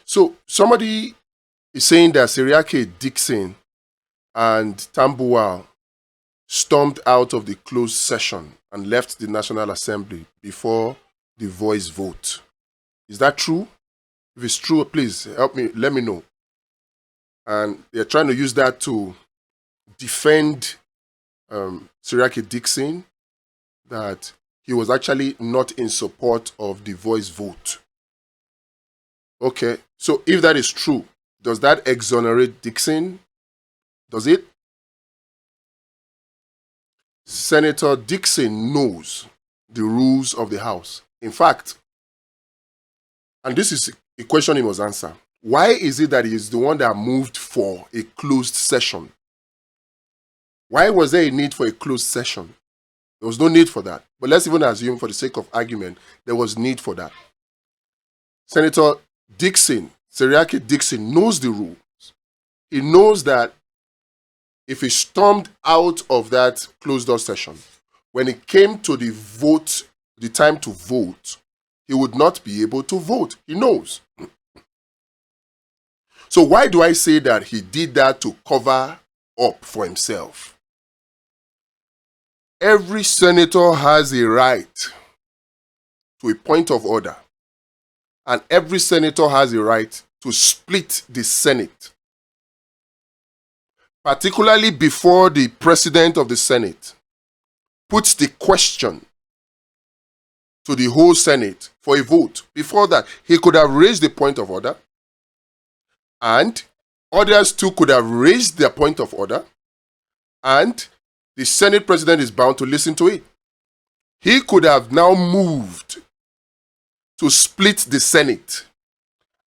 So somebody is saying that Seriake Dickson and Tambuwal stormed out of the closed session and left the National Assembly before the voice vote. Is that true? If it's true, please help me, let me know. And they're trying to use that to defend Seriake Dickson, that he was actually not in support of the voice vote. Okay, so if that is true, does that exonerate Dickson? Does it? Senator Dickson knows the rules of the House. In fact, and this is a question he must answer, why is it that he is the one that moved for a closed session? Why was there a need for a closed session? There was no need for that. But let's even assume, for the sake of argument, there was need for that. Senator Dickson, Seriake Dickson, knows the rules. He knows that if he stormed out of that closed-door session, when it came to the vote, the time to vote, he would not be able to vote. He knows. So why do I say that he did that to cover up for himself? Every senator has a right to a point of order, and every senator has a right to split the Senate, particularly before the president of the Senate puts the question to the whole Senate for a vote. Before that, he could have raised the point of order, and others too could have raised their point of order, and the Senate president is bound to listen to it. He could have now moved to split the Senate.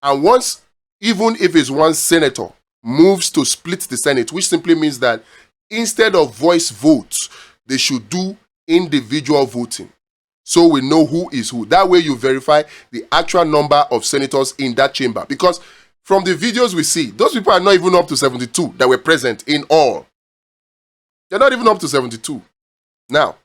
And once, even if it's one senator, moves to split the Senate, which simply means that instead of voice votes, they should do individual voting, so we know who is who. That way you verify the actual number of senators in that chamber. Because from the videos we see, those people are not even up to 72 that were present in all. They're not even up to 72. Now,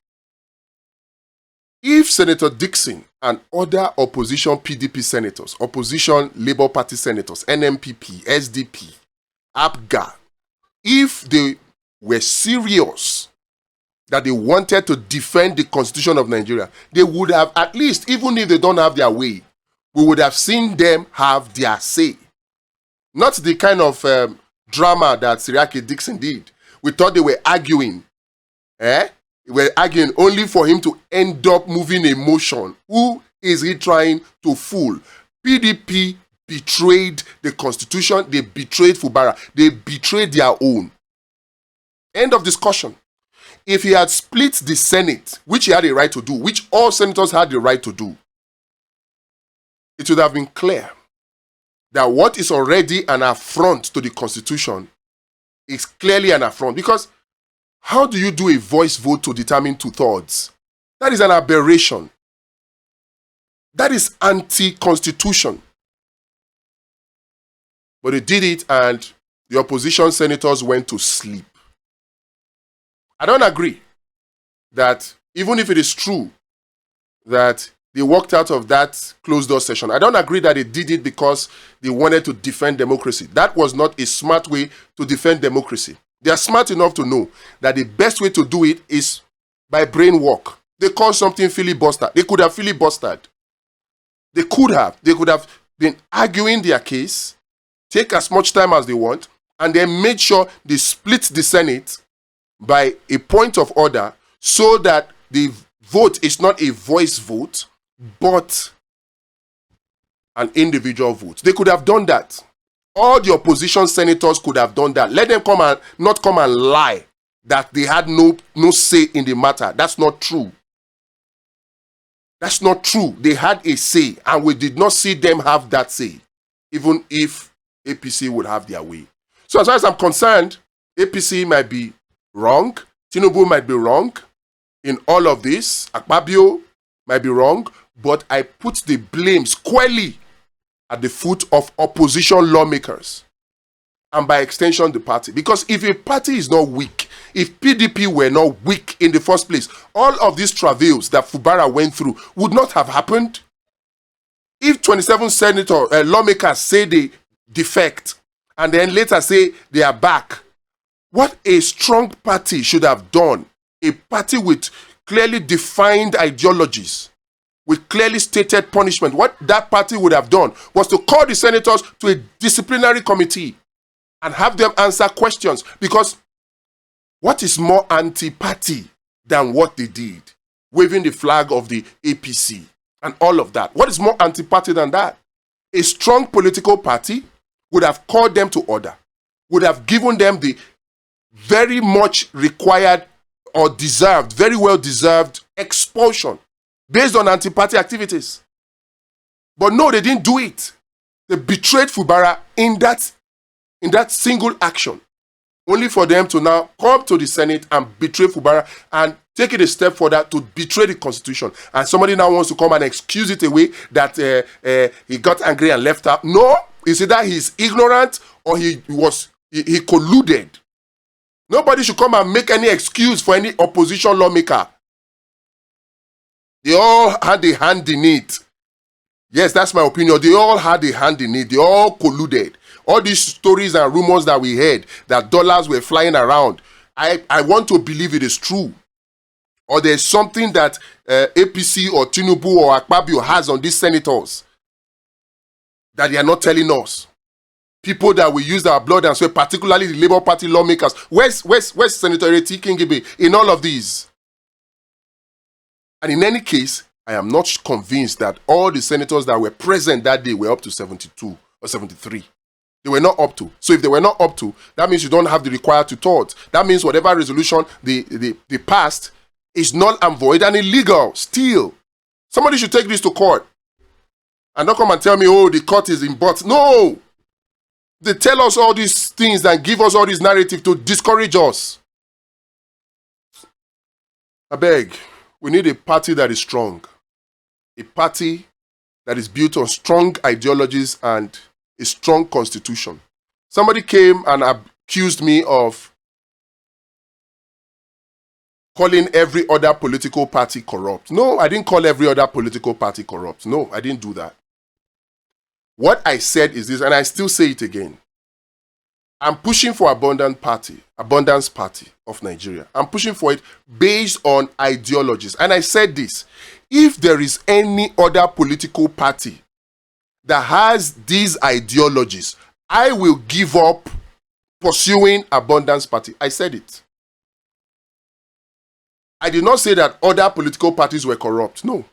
if Senator Dickson and other opposition PDP senators, opposition Labour Party senators, NMPP, SDP, APGA, if they were serious that they wanted to defend the Constitution of Nigeria, they would have, at least, even if they don't have their way, we would have seen them have their say. Not the kind of drama that Seriake Dickson did. We thought they were arguing. They were arguing only for him to end up moving a motion. Who is he trying to fool? PDP betrayed the Constitution. They betrayed Fubara. They betrayed their own. End of discussion. If he had split the Senate, which he had a right to do, which all senators had the right to do, it would have been clear that what is already an affront to the Constitution is clearly an affront. Because how do you do a voice vote to determine 2/3? That is an aberration. That is anti-constitution. But they did it, and the opposition senators went to sleep. I don't agree that, even if it is true that they walked out of that closed-door session, I don't agree that they did it because they wanted to defend democracy. That was not a smart way to defend democracy. They are smart enough to know that the best way to do it is by brain work. They call something filibuster. They could have filibustered. They could have been arguing their case, take as much time as they want, and then made sure they split the Senate by a point of order, so that the vote is not a voice vote, but an individual vote. They could have done that. All the opposition senators could have done that. Let them not come and lie that they had no say in the matter. That's not true. That's not true. They had a say, and we did not see them have that say, even if APC would have their way. So as far as I'm concerned, APC might be wrong. Tinubu might be wrong in all of this. Akpabio might be wrong. But I put the blame squarely at the foot of opposition lawmakers, and by extension the party. Because if a party is not weak, if PDP were not weak in the first place, all of these travails that Fubara went through would not have happened. If 27 lawmakers say they defect and then later say they are back, what a strong party should have done, a party with clearly defined ideologies, with clearly stated punishment, what that party would have done was to call the senators to a disciplinary committee and have them answer questions. Because what is more anti-party than what they did? Waving the flag of the APC and all of that. What is more anti-party than that? A strong political party would have called them to order, would have given them the very much required or deserved, very well deserved expulsion based on anti-party activities. But no, they didn't do it. They betrayed Fubara in that single action, only for them to now come to the Senate and betray Fubara and take it a step further to betray the Constitution. And somebody now wants to come and excuse it away that he got angry and left out. No, it's either he's ignorant or he colluded. Nobody should come and make any excuse for any opposition lawmaker. They all had a hand in it. Yes, that's my opinion. They all had a hand in it. They all colluded. All these stories and rumors that we heard, that dollars were flying around, I want to believe it is true. Or there's something that APC or Tinubu or Akpabio has on these senators that they are not telling us. People that we use our blood and sweat, particularly the Labour Party lawmakers. Where's Senator Eti Kingibe in all of these? And in any case, I am not convinced that all the senators that were present that day were up to 72 or 73. They were not up to. So if they were not up to, that means you don't have the required two-thirds. That means whatever resolution they passed is null and void and illegal still. Somebody should take this to court. And not come and tell me, oh, the court is in but. No! They tell us all these things and give us all this narrative to discourage us. I beg, we need a party that is strong. A party that is built on strong ideologies and a strong constitution. Somebody came and accused me of calling every other political party corrupt. No, I didn't call every other political party corrupt. No, I didn't do that. What I said is this, and I still say it again. I'm pushing for Abundance Party of Nigeria. I'm pushing for it based on ideologies. And I said this, if there is any other political party that has these ideologies, I will give up pursuing Abundance Party. I said it. I did not say that other political parties were corrupt. No.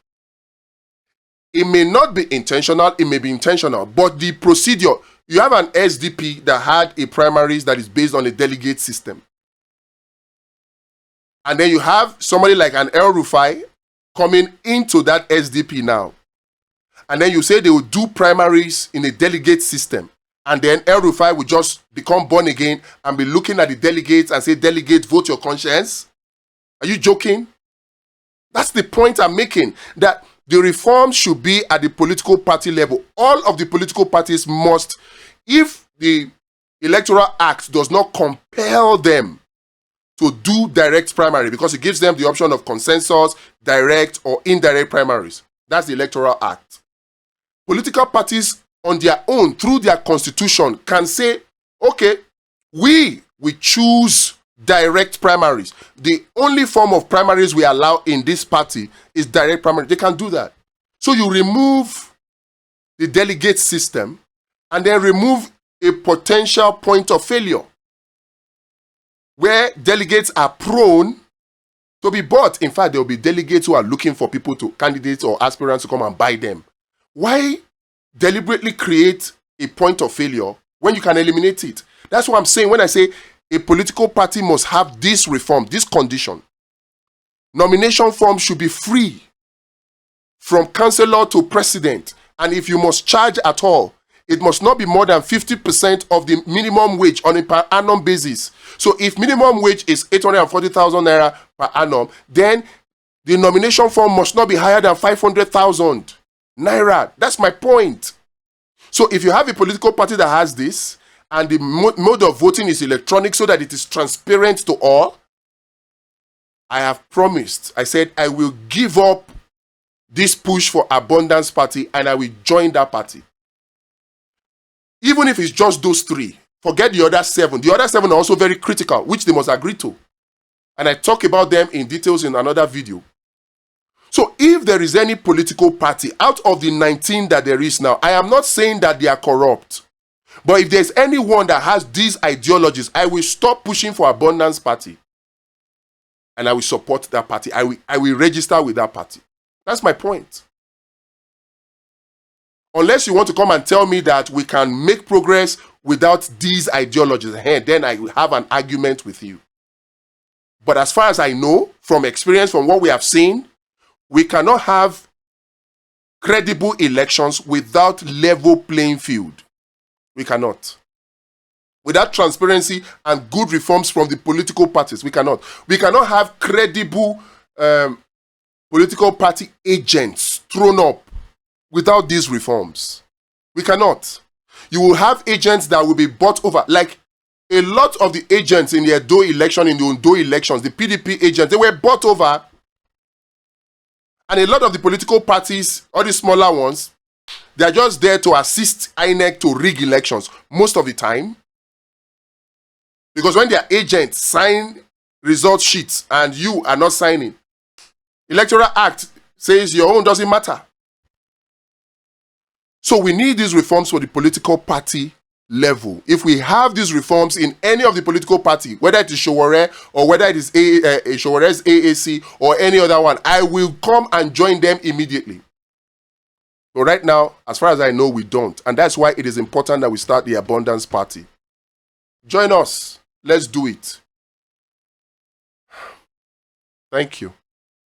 It may not be intentional, it may be intentional, but the procedure, you have an SDP that had a primaries that is based on a delegate system. And then you have somebody like an El Rufai coming into that SDP now. And then you say they will do primaries in a delegate system. And then El Rufai will just become born again and be looking at the delegates and say, delegate, vote your conscience. Are you joking? That's the point I'm making, that the reform should be at the political party level. All of the political parties must, if the Electoral Act does not compel them to do direct primary, because it gives them the option of consensus, direct or indirect primaries. That's the Electoral Act. Political parties on their own, through their constitution, can say, okay, we choose direct primaries. The only form of primaries we allow in this party is direct primary. They can do that. So you remove the delegate system and then remove a potential point of failure where delegates are prone to be bought. In fact, there will be delegates who are looking for people to, candidates or aspirants to come and buy them. Why deliberately create a point of failure when you can eliminate it? That's what I'm saying when I say a political party must have this reform, this condition. Nomination forms should be free from councillor to president. And if you must charge at all, it must not be more than 50% of the minimum wage on a per annum basis. So if minimum wage is 840,000 naira per annum, then the nomination form must not be higher than 500,000 naira. That's my point. So if you have a political party that has this, and the mode of voting is electronic so that it is transparent to all, I have promised, I said I will give up this push for Abundance Party and I will join that party. Even if it's just those 3, forget the other 7. The other 7 are also very critical, which they must agree to. And I talk about them in details in another video. So if there is any political party out of the 19 that there is now, I am not saying that they are corrupt. But if there's anyone that has these ideologies, I will stop pushing for Abundance Party. And I will support that party. I will register with that party. That's my point. Unless you want to come and tell me that we can make progress without these ideologies, then I will have an argument with you. But as far as I know, from experience, from what we have seen, we cannot have credible elections without level playing field. We cannot. Without transparency and good reforms from the political parties, we cannot. We cannot have credible political party agents thrown up without these reforms. We cannot. You will have agents that will be bought over. Like a lot of the agents in the Edo election, in the Ondo elections, the PDP agents, they were bought over. And a lot of the political parties, all the smaller ones, they are just there to assist INEC to rig elections most of the time. Because when their agents sign result sheets and you are not signing, Electoral Act says your own doesn't matter. So we need these reforms for the political party level. If we have these reforms in any of the political party, whether it is Sowore or whether it is Sowore's AAC or any other one, I will come and join them immediately. But right now, as far as I know, we don't. And that's why it is important that we start the Abundance Party. Join us. Let's do it. Thank you.